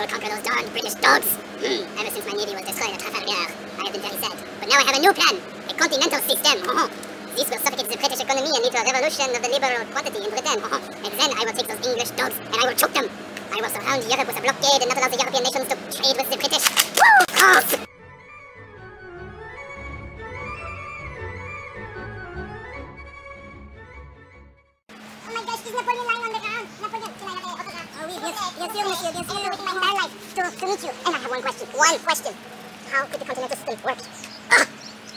will conquer those darn British dogs. Ever since my navy was destroyed at Trafalgar, I have been very sad. But now I have a new plan, a continental system. This will suffocate the British economy and lead to a revolution of the liberal quantity in Britain. And then I will take those English dogs and I will choke them. I will surround Europe with a blockade and not allow the European nations to trade with the British. Woo! Napoleon lying on the ground. Napoleon, bien sûr, monsieur, bien sûr. Waiting my entire life to meet you. And I have one question. One question. How could the continental system work?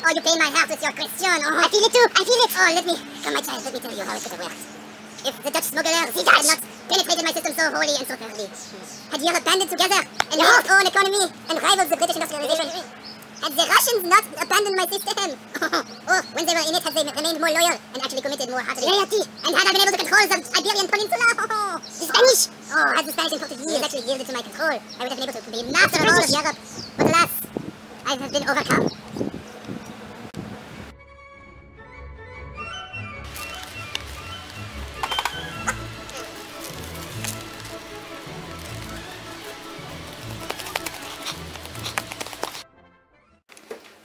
Oh, you pain my heart with your question. I feel it too. I feel it. Oh, come, my child, let me tell you how it could have worked. If the Dutch smugglers had not penetrated my system so wholly and so thoroughly, had Europe banded together and our own economy and rivaled the British industrialization, had the Russians not abandoned my system, when they were in it, had they remained more loyal and actually committed more heartily loyalty, and had I been able to control the Iberian Peninsula, the Spanish, had the Spanish and Portuguese actually yielded to my control, I would have been able to be master of all of Europe. But alas, I have been overcome.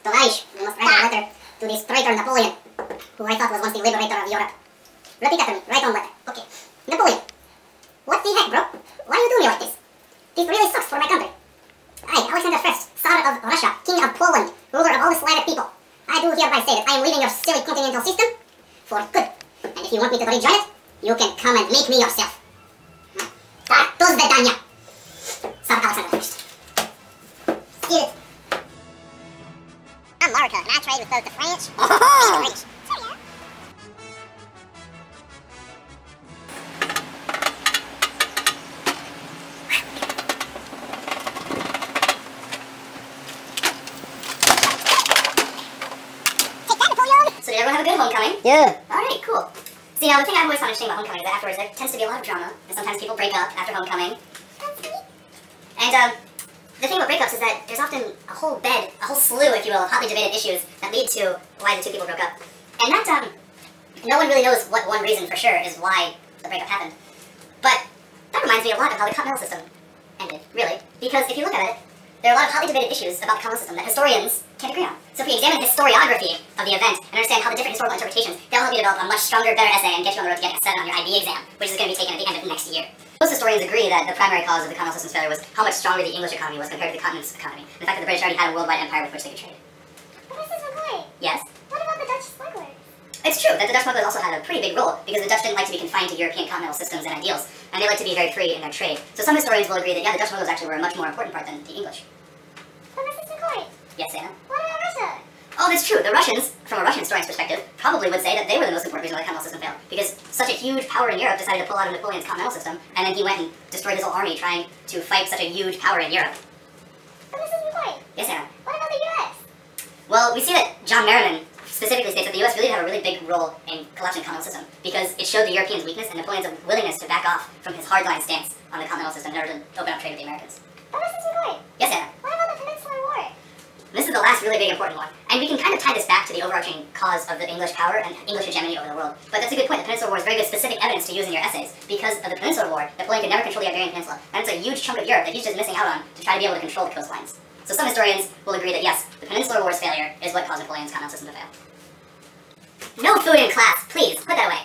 The Reich, I must write a letter to this traitor Napoleon, who I thought was once the liberator of Europe. Repeat after me, write on letter. Okay. Napoleon, what the heck, bro? Why are you doing me like this? This really sucks for my country. I, Alexander I, Tsar of Russia, King of Poland, ruler of all the Slavic people, I do hereby say that I am leaving your silly continental system for good. And if you want me to rejoin it, you can come and make me yourself. Do Svedanya. Tsar Alexander I. Steal it. America, and I trade with both the French and the British. Sorry, yeah. Take that, Napoleon! So did everyone have a good homecoming? Yeah. Alright, cool. See, now the thing I've always found interesting about homecoming is that afterwards there tends to be a lot of drama, and sometimes people break up after homecoming. And, the thing about breakups is that there's often a whole slew, if you will, of hotly debated issues that lead to why the two people broke up. And that, no one really knows what one reason for sure is why the breakup happened. But that reminds me a lot of how the Continental system ended, really. Because if you look at it, there are a lot of hotly debated issues about the Continental system that historians can't agree on. So if we examine the historiography of the event and understand how the different historical interpretations, they'll help you develop a much stronger, better essay and get you on the road to getting a 7 on your IB exam, which is going to be taken at the end of next year. Most historians agree that the primary cause of the Continental system's failure was how much stronger the English economy was compared to the continent's economy. The fact that the British already had a worldwide empire with which they could trade. But Mrs. McGloine, Yes? what about the Dutch smugglers? It's true that the Dutch smugglers also had a pretty big role because the Dutch didn't like to be confined to European continental systems and ideals, and they liked to be very free in their trade. So some historians will agree that, yeah, the Dutch smugglers actually were a much more important part than the English. But Mrs. McGloine, Yes, Anna? what about Russia? Oh, that's true. The Russians, from a Russian historian's perspective, probably would say that they were the most important reason why the continental system failed. Because such a huge power in Europe decided to pull out of Napoleon's continental system, and then he went and destroyed his whole army trying to fight such a huge power in Europe. But Mrs. McGloine, Yes, Anna? what about the U.S.? Well, we see that John Merriman specifically states that the U.S. really had a really big role in collapsing the continental system because it showed the Europeans' weakness and Napoleon's willingness to back off from his hardline stance on the continental system in order to open up trade with the Americans. But Mrs. McGloine, Yes, Anna? what about the Peninsular War? This is the last really big important one. And we can kind of tie this back to the overarching cause of the English power and English hegemony over the world. But that's a good point. The Peninsular War is very good specific evidence to use in your essays. Because of the Peninsular War, Napoleon could never control the Iberian Peninsula. And it's a huge chunk of Europe that he's just missing out on to try to be able to control the coastlines. So some historians will agree that yes, the Peninsular War's failure is what caused Napoleon's continental system to fail. No food in class, please, put that away.